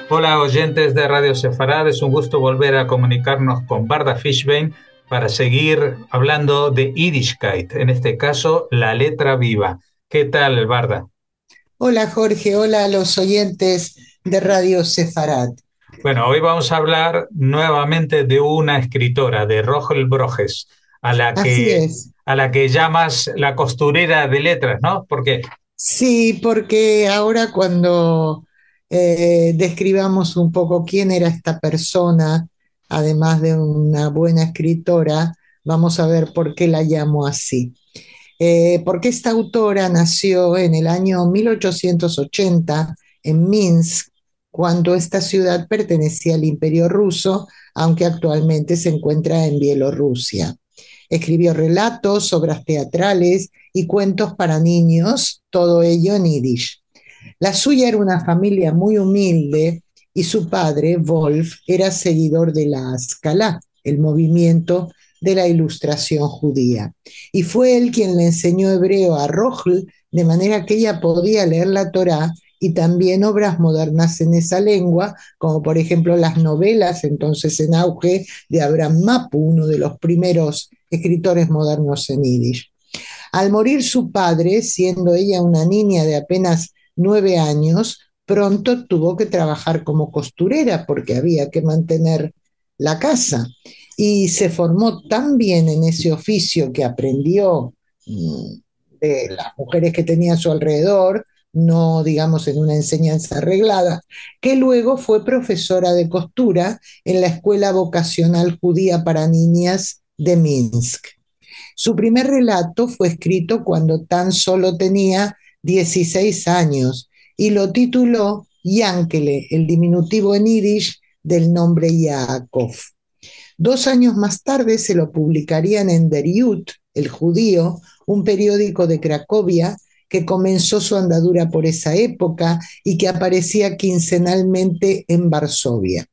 Hola oyentes de Radio Sefarad, es un gusto volver a comunicarnos con Barda Fishbein para seguir hablando de Yiddishkeit, en este caso la letra viva. ¿Qué tal, Barda? Hola Jorge, hola a los oyentes de Radio Sefarad. Bueno, hoy vamos a hablar nuevamente de una escritora, de Rogel Brojes, a la Así que, es. a la que llamas la costurera de letras, ¿no? Porque Sí, porque ahora cuando describamos un poco quién era esta persona, además de una buena escritora, vamos a ver por qué la llamo así. Porque esta autora nació en el año 1880 en Minsk, cuando esta ciudad pertenecía al Imperio Ruso, aunque actualmente se encuentra en Bielorrusia. Escribió relatos, obras teatrales y cuentos para niños, todo ello en yiddish. La suya era una familia muy humilde y su padre, Wolf, era seguidor de la Ascalá, el movimiento de la ilustración judía. Y fue él quien le enseñó hebreo a Rohl, de manera que ella podía leer la Torá y también obras modernas en esa lengua, como por ejemplo las novelas entonces en auge de Abraham Mapu, uno de los primeros escritores modernos en yiddish. Al morir su padre, siendo ella una niña de apenas 9 años, pronto tuvo que trabajar como costurera porque había que mantener la casa. Y se formó tan bien en ese oficio que aprendió de las mujeres que tenía a su alrededor, no digamos en una enseñanza arreglada, que luego fue profesora de costura en la Escuela Vocacional Judía para Niñas de Minsk. Su primer relato fue escrito cuando tan solo tenía 16 años y lo tituló Yankele, el diminutivo en yiddish del nombre Yaakov. 2 años más tarde se lo publicarían en Der Jud, el judío, un periódico de Cracovia que comenzó su andadura por esa época y que aparecía quincenalmente en Varsovia.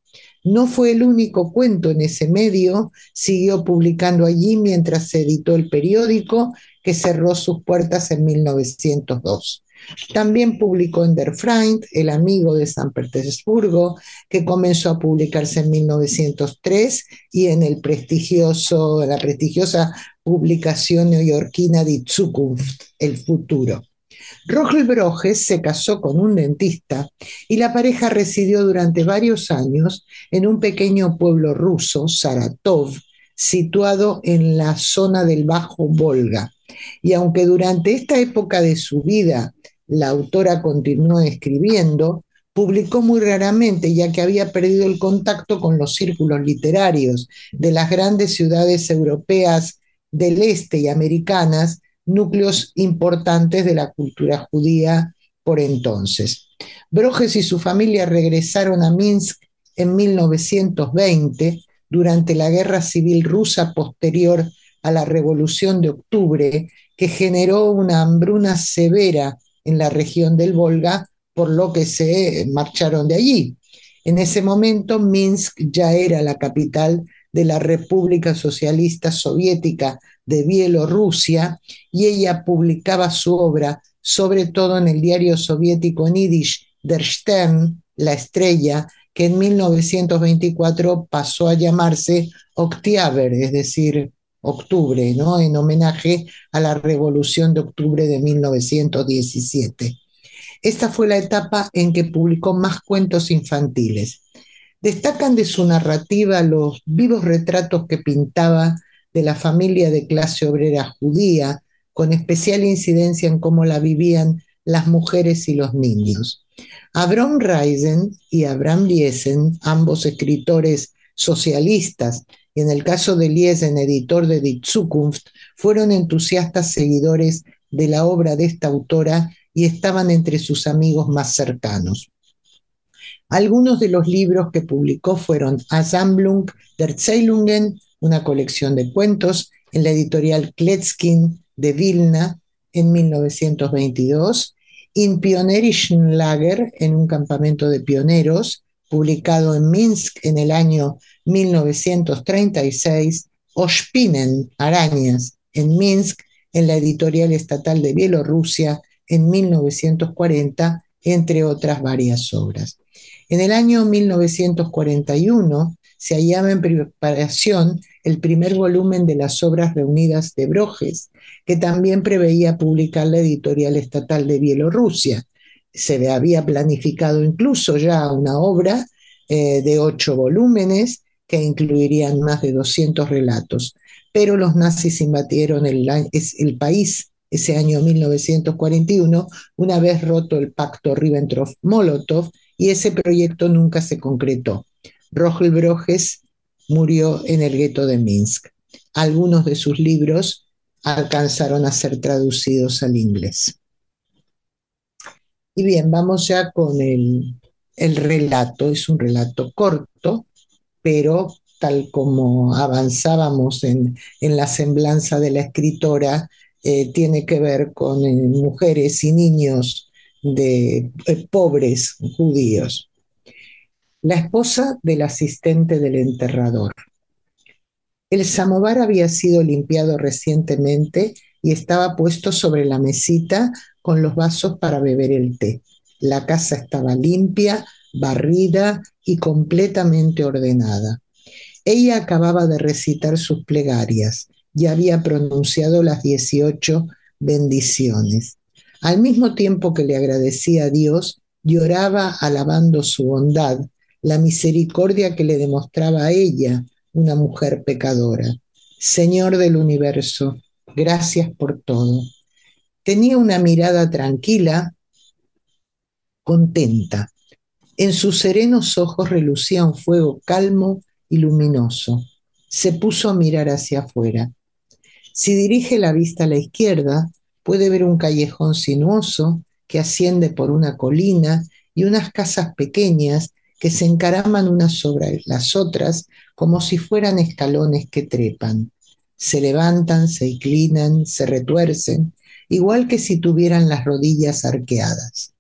No fue el único cuento en ese medio, siguió publicando allí mientras se editó el periódico, que cerró sus puertas en 1902. También publicó en Der Freund, El amigo de San Petersburgo, que comenzó a publicarse en 1903, y en la prestigiosa publicación neoyorquina Die Zukunft, El futuro. Rogel Broges se casó con un dentista y la pareja residió durante varios años en un pequeño pueblo ruso, Saratov, situado en la zona del Bajo Volga. Y aunque durante esta época de su vida la autora continuó escribiendo, publicó muy raramente, ya que había perdido el contacto con los círculos literarios de las grandes ciudades europeas del este y americanas, núcleos importantes de la cultura judía por entonces. Broges y su familia regresaron a Minsk en 1920 durante la guerra civil rusa posterior a la Revolución de Octubre, que generó una hambruna severa en la región del Volga, por lo que se marcharon de allí. En ese momento, Minsk ya era la capital de la República Socialista Soviética de Bielorrusia, y ella publicaba su obra sobre todo en el diario soviético en yiddish Der Stern, La Estrella, que en 1924 pasó a llamarse Oktober, es decir, octubre, ¿no? En homenaje a la Revolución de Octubre de 1917. Esta fue la etapa en que publicó más cuentos infantiles. Destacan de su narrativa los vivos retratos que pintaba de la familia de clase obrera judía, con especial incidencia en cómo la vivían las mujeres y los niños. Abraham Reisen y Abraham Liesen, ambos escritores socialistas, y en el caso de Liesen, editor de Die Zukunft, fueron entusiastas seguidores de la obra de esta autora y estaban entre sus amigos más cercanos. Algunos de los libros que publicó fueron Sammlung der Erzählungen, una colección de cuentos, en la editorial Kletskin de Vilna en 1922, In Pionerischen Lager, en un campamento de pioneros, publicado en Minsk en el año 1936, o Spinnen, Arañas, en Minsk, en la editorial estatal de Bielorrusia en 1940, entre otras varias obras. En el año 1941 se hallaba en preparación el primer volumen de las obras reunidas de Borges, que también preveía publicar la editorial estatal de Bielorrusia. Se le había planificado incluso ya una obra de 8 volúmenes que incluirían más de 200 relatos, pero los nazis invadieron el país ese año 1941, una vez roto el pacto Ribbentrop-Molotov, y ese proyecto nunca se concretó. Rogel Borges murió en el gueto de Minsk. Algunos de sus libros alcanzaron a ser traducidos al inglés. Y bien, vamos ya con el relato. Es un relato corto, pero tal como avanzábamos en la semblanza de la escritora, tiene que ver con mujeres y niños de pobres judíos. La esposa del asistente del enterrador. El samovar había sido limpiado recientemente y estaba puesto sobre la mesita con los vasos para beber el té. La casa estaba limpia, barrida y completamente ordenada. Ella acababa de recitar sus plegarias y había pronunciado las 18 bendiciones. Al mismo tiempo que le agradecía a Dios, lloraba alabando su bondad, la misericordia que le demostraba a ella, una mujer pecadora. Señor del universo, gracias por todo. Tenía una mirada tranquila, contenta. En sus serenos ojos relucía un fuego calmo y luminoso. Se puso a mirar hacia afuera. Si dirige la vista a la izquierda, puede ver un callejón sinuoso que asciende por una colina y unas casas pequeñas que se encaraman unas sobre las otras como si fueran escalones que trepan. Se levantan, se inclinan, se retuercen, igual que si tuvieran las rodillas arqueadas.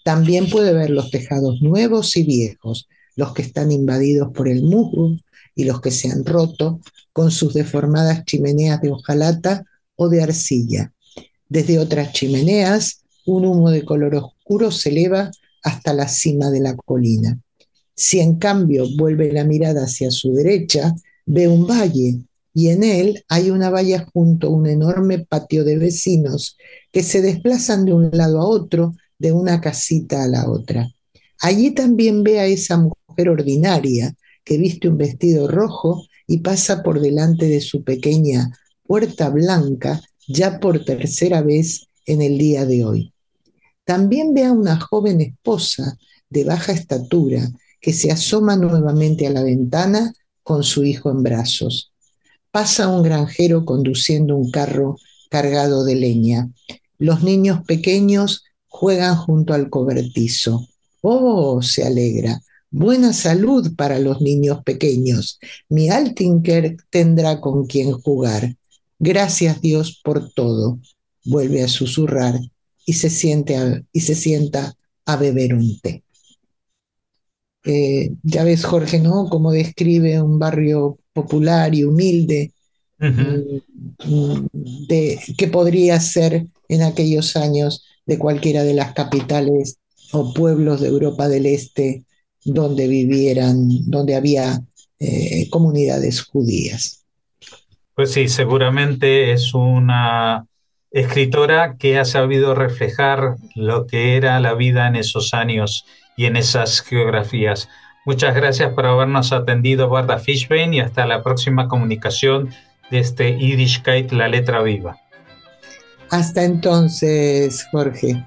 También puede ver los tejados nuevos y viejos, los que están invadidos por el musgo y los que se han roto, con sus deformadas chimeneas de hojalata o de arcilla. Desde otras chimeneas, un humo de color oscuro se eleva hasta la cima de la colina. Si en cambio vuelve la mirada hacia su derecha, ve un valle y en él hay una valla junto a un enorme patio de vecinos que se desplazan de un lado a otro, de una casita a la otra. Allí también ve a esa mujer ordinaria que viste un vestido rojo y pasa por delante de su pequeña puerta blanca ya por tercera vez en el día de hoy. También ve a una joven esposa de baja estatura que se asoma nuevamente a la ventana con su hijo en brazos. Pasa un granjero conduciendo un carro cargado de leña. Los niños pequeños juegan junto al cobertizo. ¡Oh!, se alegra. Buena salud para los niños pequeños. Mi Altinker tendrá con quien jugar. Gracias Dios por todo. Vuelve a susurrar y se sienta a beber un té. Ya ves, Jorge, ¿no? Cómo describe un barrio popular y humilde que podría ser en aquellos años de cualquiera de las capitales o pueblos de Europa del Este donde había comunidades judías. Pues sí, seguramente es una escritora que ha sabido reflejar lo que era la vida en esos años y en esas geografías. Muchas gracias por habernos atendido, Barda Fishbein, y hasta la próxima comunicación de este Yiddishkeit, la letra viva. Hasta entonces, Jorge.